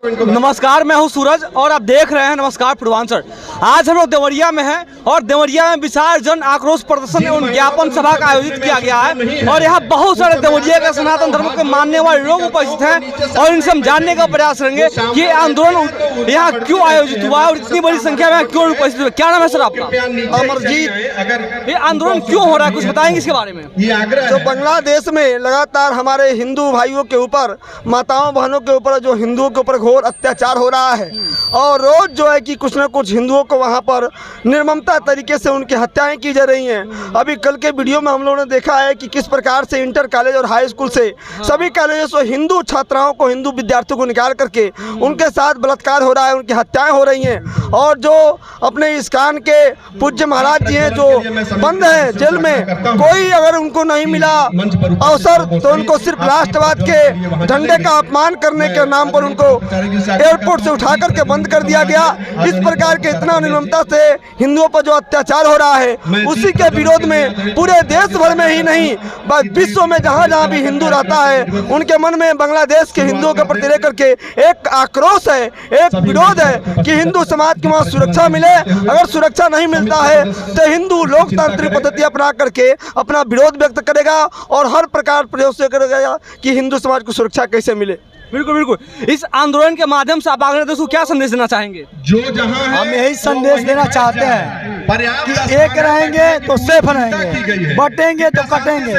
नमस्कार, मैं हूं सूरज और आप देख रहे हैं नमस्कार पूर्वांचल। आज हम लोग देवरिया में हैं और देवरिया में विशाल जन आक्रोश प्रदर्शन एवं ज्ञापन सभा का आयोजित किया गया है और यहाँ बहुत सारे देवरिया के सनातन धर्म के मानने वाले लोग उपस्थित हैं और इनसे हम जानने का प्रयास करेंगे कि ये आंदोलन यहाँ क्यों आयोजित हुआ है और इतनी बड़ी संख्या में क्यों उपस्थित हुए। क्या नाम है सर आपका? अमरजीत। ये आंदोलन क्यों हो रहा है, कुछ बताएंगे इसके बारे में? जो बांग्लादेश में लगातार हमारे हिंदू भाइयों के ऊपर, माताओं बहनों के ऊपर, जो हिंदुओं के ऊपर घोर अत्याचार हो रहा है और रोज जो है कि कुछ न कुछ हिंदुओं को वहां पर निर्ममता तरीके से उनकी हत्याएं की जा रही हैं। अभी कल के वीडियो में हम लोगों ने देखा है कि किस प्रकार से इंटर कॉलेज और हाई स्कूल से सभी कॉलेजों से हिंदू छात्राओं को, हिंदू विद्यार्थियों को निकाल करके उनके साथ बलात्कार हो रहा है, उनकी हत्याएं हो रही हैं। और जो अपने इस्कान के पूज्य महाराज जी हैं जो बंद हैं जेल में, कोई अगर उनको नहीं मिला अवसर तो उनको सिर्फ राष्ट्रवाद के झंडे का अपमान करने के नाम पर उनको एयरपोर्ट से उठा करके बंद कर दिया गया। इस प्रकार के इतना निर्ममता से हिंदुओं पर जो अत्याचार हो रहा है उसी के विरोध में पूरे देश भर में ही नहीं विश्व में जहाँ जहाँ भी हिंदू रहता है उनके मन में बांग्लादेश के हिंदुओं के प्रति लेकर के एक आक्रोश है, एक विरोध है कि हिंदू समाज की वहाँ सुरक्षा मिले। अगर सुरक्षा नहीं मिलता है तो हिंदू लोकतांत्रिक पद्धति अपना करके अपना विरोध व्यक्त करेगा और हर प्रकार प्रयास करेगा कि हिंदू समाज को सुरक्षा कैसे मिले। बिल्कुल बिल्कुल। इस आंदोलन के माध्यम से आप बांग्लादेश को क्या संदेश देना चाहेंगे? जो जहां हम यही संदेश देना चाहते हैं कि एक रहेंगे तो सेफ रहेंगे, बटेंगे तो कटेंगे।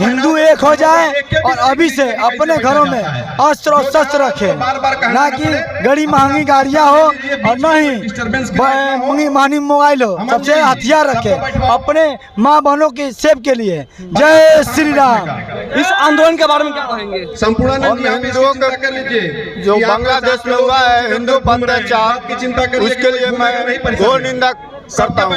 हिंदू एक हो जाए और अभी से अपने घरों में अस्त्र और शस्त्र रखे, ना कि बड़ी महंगी गाड़ियां हो और न ही महंगी मोबाइल हो, सबसे हथियार रखे अपने माँ बहनों के सेफ के लिए। जय श्री राम। इस आंदोलन के बारे में क्या कहेंगे? संपूर्ण जो बांग्लादेश में हुआ है हिंदू अत्याचार, उसके लिए मैं घोर निंदा करता हूँ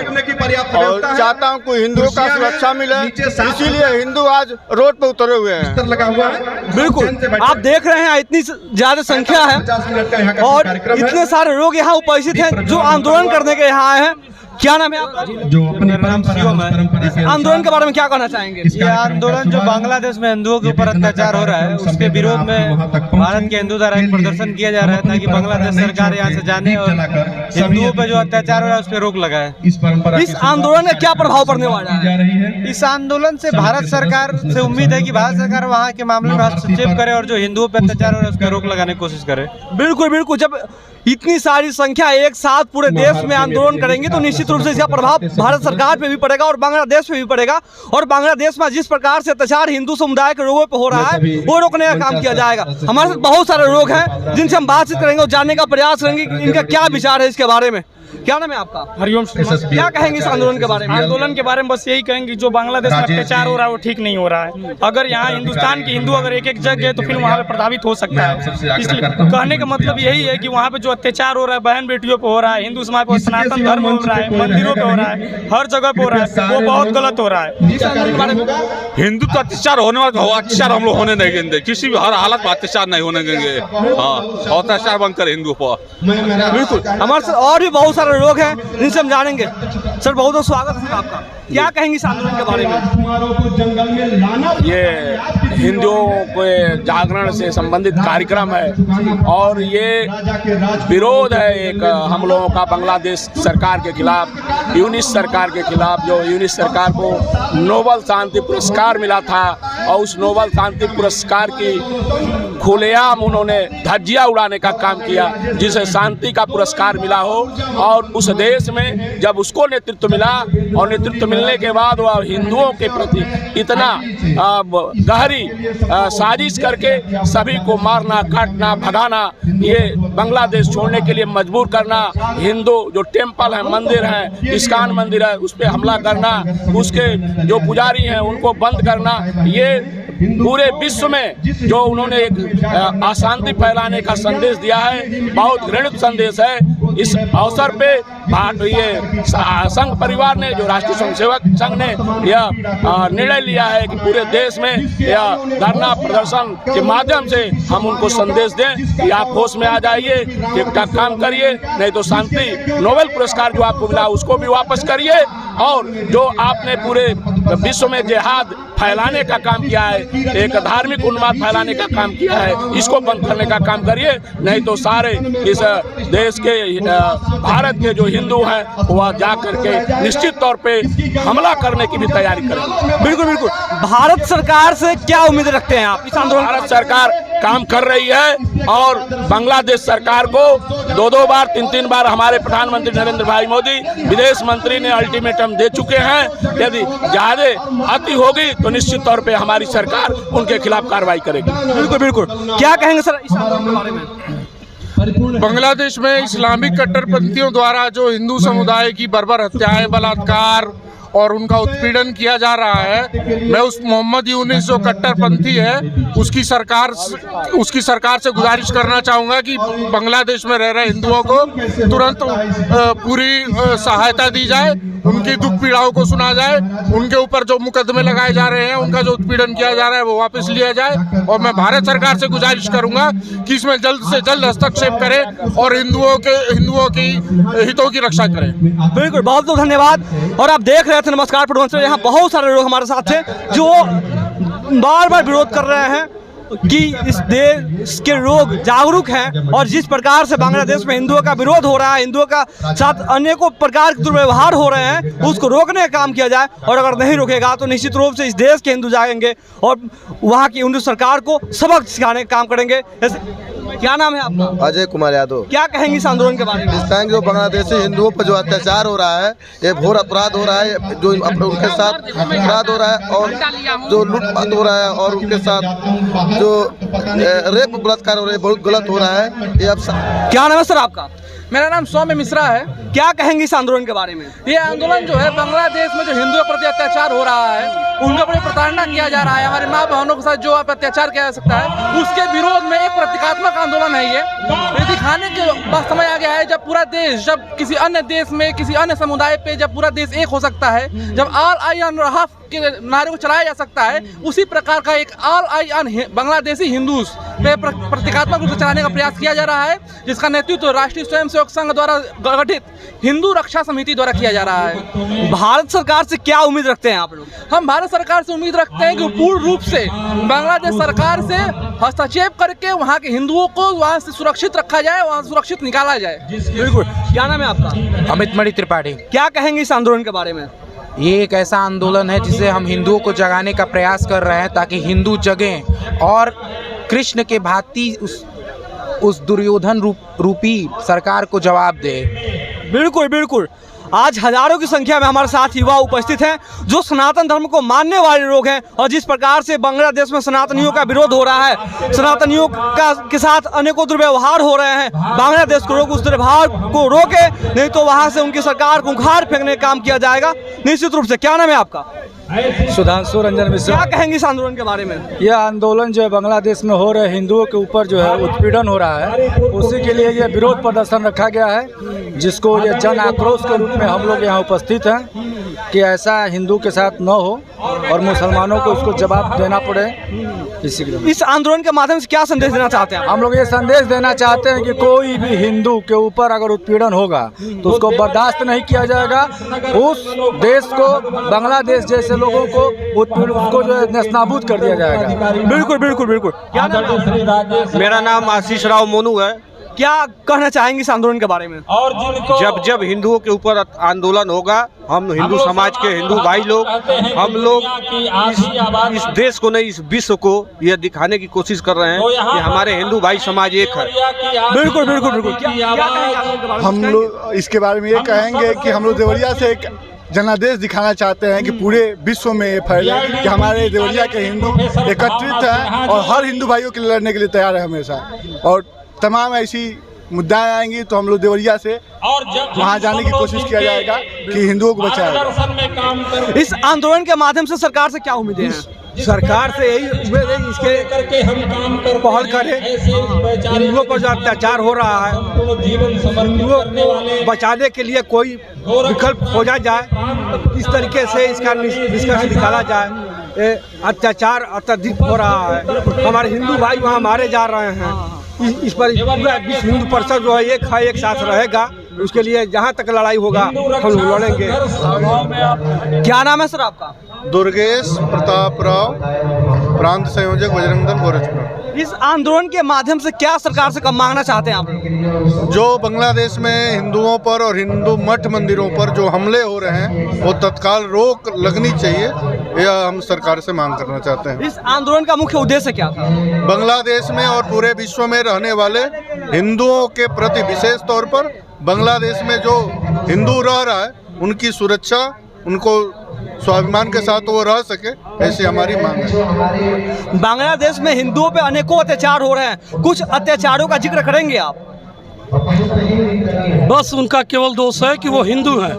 और चाहता हूँ कि हिंदुओं का सुरक्षा मिले, इसीलिए हिंदू आज रोड पे उतरे हुए हैं। लगा हुआ है। बिल्कुल, आप देख रहे हैं इतनी ज्यादा संख्या है और इतने सारे लोग यहाँ उपस्थित हैं जो आंदोलन करने के यहाँ आए हैं। क्या नाम है आपका? जो अपने परंपरा आंदोलन के बारे में क्या कहना चाहेंगे? ये आंदोलन जो बांग्लादेश में हिंदुओं के ऊपर अत्याचार हो रहा है उसके विरोध में भारत के हिंदू द्वारा एक प्रदर्शन किया जा रहा है ताकि बांग्लादेश सरकार यहाँ से जाने और हिंदुओं पर जो अत्याचार हो रहा है उस पर रोक लगाए। इस आंदोलन का क्या प्रभाव पड़ने वाला है? इस आंदोलन से भारत सरकार से उम्मीद है कि भारत सरकार वहाँ के मामले में हस्तक्षेप करे और जो हिंदुओं पर अत्याचार हो रहा है उस पर रोक लगाने की कोशिश करे। बिल्कुल बिल्कुल। जब इतनी सारी संख्या एक साथ पूरे देश में आंदोलन करेंगे तो निश्चित रूप से इसका प्रभाव भारत सरकार पे भी पड़ेगा और बांग्लादेश पे भी पड़ेगा और बांग्लादेश में जिस प्रकार से अत्याचार हिंदू समुदाय के लोगों पे हो रहा है वो रोकने का काम किया जाएगा। हमारे साथ बहुत सारे लोग हैं जिनसे हम बातचीत करेंगे और जानने का प्रयास करेंगे कि इनका क्या विचार है इसके बारे में। क्या नाम है आपका? हरिओम। क्या कहेंगे इस आंदोलन के बारे में? आंदोलन के बारे में बस यही कहेंगे जो बांग्लादेश में अत्याचार हो रहा है वो ठीक नहीं हो रहा है। अगर यहाँ हिंदुस्तान के हिंदू अगर एक एक जगह है तो फिर वहाँ पे प्रभावित हो सकता है। इसलिए कहने का मतलब यही है कि वहाँ पे जो अत्याचार हो रहा है बहन बेटियों पे हो रहा है, हिंदू समाज पे, सनातन धर्म हो रहा है, मंदिरों पे हो रहा है, हर जगह पे हो रहा है, वो बहुत गलत हो रहा है। हिंदू तो अत्याचार होने वाला अत्याचार हम लोग होने नहीं देंगे, किसी भी हर हालत में अत्याचार नहीं होने देंगे। हाँ, अत्याचार बंद कर हिंदू पर। बिल्कुल। हमारे साथ और भी बहुत सारे लोग हैं जिनसे हम जानेंगे। सर बहुत बहुत स्वागत है आपका। क्या कहेंगे इस आंदोलन के बारे में? ये हिंदुओं के जागरण से संबंधित कार्यक्रम है और ये विरोध है एक हम लोगों का बांग्लादेश सरकार के खिलाफ, यूनिस सरकार के खिलाफ। जो यूनिस सरकार को नोबल शांति पुरस्कार मिला था और उस नोबल शांति पुरस्कार की खुलेआम उन्होंने धज्जियां उड़ाने का काम किया जिसे शांति का पुरस्कार मिला हो। और उस देश में जब उसको नेतृत्व मिला और नेतृत्व मिलने के बाद वह हिंदुओं के प्रति इतना गहरी साजिश करके सभी को मारना, काटना, भगाना, ये बांग्लादेश छोड़ने के लिए मजबूर करना, हिंदू जो टेम्पल है, मंदिर है, इस्कान मंदिर है, उस पर हमला करना, उसके जो पुजारी हैं उनको बंद करना, ये पूरे विश्व में जो उन्होंने एक अशांति फैलाने का संदेश दिया है, बहुत घृणित संदेश है। इस अवसर पे ये संघ परिवार ने, जो राष्ट्रीय स्वयंसेवक संघ ने यह निर्णय लिया है कि पूरे देश में यह धरना प्रदर्शन के माध्यम से हम उनको संदेश दें कि आप होश में आ जाइए, ठीक ठाक काम करिए, नहीं तो शांति नोबेल पुरस्कार जो आपको मिला उसको भी वापस करिए, और जो आपने पूरे विश्व में जिहाद फैलाने का काम किया है, एक धार्मिक उन्माद फैलाने का काम किया है, इसको बंद करने का काम करिए, नहीं तो सारे इस देश के भारत के जो हिंदू हैं वह जा करके निश्चित तौर पे हमला करने की भी तैयारी करें। बिल्कुल बिल्कुल। भारत सरकार से क्या उम्मीद रखते हैं आप इस आंदोलन? भारत सरकार काम कर रही है और बांग्लादेश सरकार को 2-2 बार 3-3 बार हमारे प्रधानमंत्री नरेंद्र भाई मोदी, विदेश मंत्री ने अल्टीमेटम दे चुके हैं। यदि ज्यादा अति होगी तो निश्चित तौर पे हमारी सरकार उनके खिलाफ कार्रवाई करेगी। बिल्कुल बिल्कुल। क्या कहेंगे सर इस आंदोलन के बारे में? बांग्लादेश में इस्लामिक कट्टरपंथियों द्वारा जो हिंदू समुदाय की बर्बर हत्याएं, बलात्कार और उनका उत्पीड़न किया जा रहा है, मैं उस मोहम्मद यूनिस जो कट्टरपंथी है उसकी सरकार से गुजारिश करना चाहूँगा कि बांग्लादेश में रह रहे हिंदुओं को तुरंत पूरी सहायता दी जाए, उनकी दुख पीड़ाओं को सुना जाए, उनके ऊपर जो मुकदमे लगाए जा रहे हैं, उनका जो उत्पीड़न किया जा रहा है वो वापस लिया जाए। और मैं भारत सरकार से गुजारिश करूँगा कि इसमें जल्द से जल्द हस्तक्षेप करें और हिंदुओं की हितों की रक्षा करें। बिल्कुल, बहुत बहुत धन्यवाद। और आप देख रहे थे नमस्कार पूर्वांचल, यहाँ बहुत सारे लोग हमारे साथ थे जो बार बार विरोध कर रहे हैं कि इस देश के लोग जागरूक हैं और जिस प्रकार से बांग्लादेश में हिंदुओं का विरोध हो रहा है, हिंदुओं का साथ अनेकों प्रकार के दुर्व्यवहार हो रहे हैं, उसको रोकने का काम किया जाए। और अगर नहीं रोकेगा तो निश्चित रूप से इस देश के हिंदू जाएंगे और वहाँ की हिंदू सरकार को सबक सिखाने का काम करेंगे। क्या नाम है आपका? अजय कुमार यादव। क्या कहेंगे इस आंदोलन के बारे में? इस टाइम जो बांग्लादेशी हिंदुओं पर जो अत्याचार हो रहा है, ये घोर अपराध हो रहा है, जो उनके साथ अपराध हो रहा है और जो लूटपाट हो रहा है और उनके साथ जो रेप बलात्कार हो रहा है, बहुत गलत हो रहा है। ये अब क्या नाम है सर आपका? मेरा नाम सौम्य मिश्रा है। क्या कहेंगे इस आंदोलन के बारे में? ये आंदोलन जो है बांग्लादेश में जो हिंदुओं प्रति अत्याचार हो रहा है, उनके प्रति प्रताड़ना किया जा रहा है, हमारे माँ बहनों के साथ जो अत्याचार किया जा सकता है, उसके विरोध में एक प्रतीकात्मक आंदोलन है। ये दिखाने के समय आ गया है जब पूरा देश, जब किसी अन्य देश में किसी अन्य समुदाय पे जब पूरा देश एक हो सकता है, जब ऑल आई ऑन रहाफ के नारे को चलाया जा सकता है, उसी प्रकार का एक all I on Bangladeshi Hindus पे प्रतीकात्मक रूप से चलाने का प्रयास किया जा रहा है, जिसका नेतृत्व राष्ट्रीय स्वयंसेवक संघ द्वारा गठित हिंदू रक्षा समिति द्वारा किया जा रहा है। भारत सरकार से क्या उम्मीद रखते हैं आप लोग? हम भारत सरकार से उम्मीद रखते हैं कि पूर्ण रूप से बांग्लादेश सरकार से हस्तक्षेप करके वहाँ के हिंदुओं को वहाँ से सुरक्षित रखा जाए, वहाँ सुरक्षित निकाला जाए। बिल्कुल। क्या नाम है आपका? अमित मणि त्रिपाठी। क्या कहेंगे इस आंदोलन के बारे में? ये एक ऐसा आंदोलन है जिसे हम हिंदुओं को जगाने का प्रयास कर रहे हैं ताकि हिंदू जगें और कृष्ण के भांति उस दुर्योधन रूपी सरकार को जवाब दे। बिल्कुल बिल्कुल। आज हजारों की संख्या में हमारे साथ युवा उपस्थित हैं जो सनातन धर्म को मानने वाले लोग हैं, और जिस प्रकार से बांग्लादेश में सनातनियों का विरोध हो रहा है, सनातनियों के साथ अनेकों दुर्व्यवहार हो रहे हैं, बांग्लादेश को लोग उस दुर्व्यवहार को रोके, नहीं तो वहां से उनकी सरकार को उखाड़ फेंकने का काम किया जाएगा निश्चित रूप से। क्या नाम है आपका? सुधांशु रंजन मिश्रा। क्या कहेंगे इस आंदोलन के बारे में? यह आंदोलन जो है बांग्लादेश में हो रहे हिंदुओं के ऊपर जो है उत्पीड़न हो रहा है, उसी के लिए यह विरोध प्रदर्शन रखा गया है, जिसको ये जन आक्रोश के रूप में हम लोग यहाँ उपस्थित हैं कि ऐसा हिंदू के साथ न हो और मुसलमानों को उसको जवाब देना पड़े। इसी के लिए इस आंदोलन के माध्यम से क्या संदेश देना चाहते हैं? हम लोग ये संदेश देना चाहते हैं कि कोई भी हिंदू के ऊपर अगर उत्पीड़न होगा तो उसको बर्दाश्त नहीं किया जाएगा। उस देश को, बांग्लादेश जैसे लोगों को उसको जो है नेस्तनाबूद कर दिया जाएगा। बिल्कुल बिल्कुल बिल्कुल। क्या नाम है? मेरा नाम आशीष राव मोनू है। क्या कहना चाहेंगे इस आंदोलन के बारे में? जब हिंदुओं के ऊपर आंदोलन होगा, हम हिंदू समाज के हिंदू भाई लोग, हम लोग इस देश को नहीं, इस विश्व को यह दिखाने की कोशिश कर रहे हैं कि हमारे हिंदू भाई समाज एक है। बिल्कुल बिल्कुल बिल्कुल। क्या हम लोग इसके बारे में ये कहेंगे कि हम लोग देवरिया से एक जनादेश दिखाना चाहते हैं कि पूरे विश्व में ये फैले कि हमारे देवरिया के हिंदू एकत्रित हैं और हर हिंदू भाइयों के लिए लड़ने के लिए तैयार है हमेशा, और तमाम ऐसी मुद्दाएं आएंगी तो हम लोग देवरिया से वहाँ जाने की कोशिश किया जाएगा कि हिंदुओं को बचाया जाए। इस आंदोलन के माध्यम से सरकार से क्या उम्मीदें हैं? सरकार से यही उम्मीद है इसके पहल करे। हिंदुओं पर जो अत्याचार हो रहा है, हिंदुओं को बचाने के लिए कोई विकल्प खोजा जाए, किस तरीके से इसका निष्कर्ष निकाला जाए। ये अत्याचार अत्यधिक हो रहा है, हमारे हिंदू भाई वहाँ मारे जा रहे हैं। इस पर पूरा विश्व हिंदू परिषद जो है एक साथ रहेगा, उसके लिए जहाँ तक लड़ाई होगा हम लड़ेंगे। क्या नाम है सर आपका? दुर्गेश प्रताप राव, प्रांत संयोजक बजरंग दल गोरखपुर। इस आंदोलन के माध्यम से क्या सरकार से कब मांगना चाहते हैं आप? जो बांग्लादेश में हिंदुओं पर और हिंदू मठ मंदिरों पर जो हमले हो रहे हैं वो तत्काल रोक लगनी चाहिए, यह हम सरकार से मांग करना चाहते हैं। इस आंदोलन का मुख्य उद्देश्य क्या था? बांग्लादेश में और पूरे विश्व में रहने वाले हिंदुओं के प्रति, विशेष तौर पर बांग्लादेश में जो हिंदू रह रहा है उनकी सुरक्षा, उनको स्वाभिमान के साथ वो रह सके, ऐसी हमारी मांग है। बांग्लादेश में हिंदुओं पे अनेकों अत्याचार हो रहे हैं, कुछ अत्याचारों का जिक्र करेंगे आप? बस उनका केवल दोष है कि वो हिंदू हैं।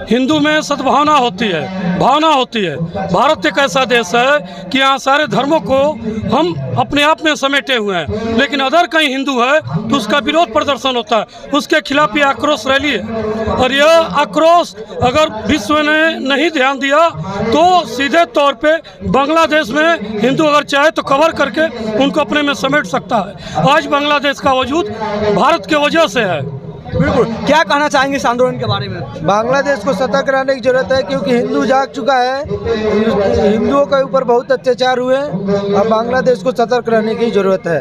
हिंदू में सद्भावना होती है, भावना होती है। भारत एक ऐसा देश है कि यहाँ सारे धर्मों को हम अपने आप में समेटे हुए हैं, लेकिन अदर कहीं हिंदू है तो उसका विरोध प्रदर्शन होता है, उसके खिलाफ ये आक्रोश रैली है। और यह आक्रोश अगर विश्व ने नहीं ध्यान दिया तो सीधे तौर पे बांग्लादेश में हिंदू अगर चाहे तो कवर करके उनको अपने में समेट सकता है। आज बांग्लादेश का वजूद भारत के वजह से है। बिल्कुल, क्या कहना चाहेंगे इस आंदोलन के बारे में? बांग्लादेश को सतर्क रहने की जरूरत है, क्योंकि हिंदू जाग चुका है, हिंदुओं के ऊपर बहुत अत्याचार हुए, अब बांग्लादेश को सतर्क रहने की जरूरत है।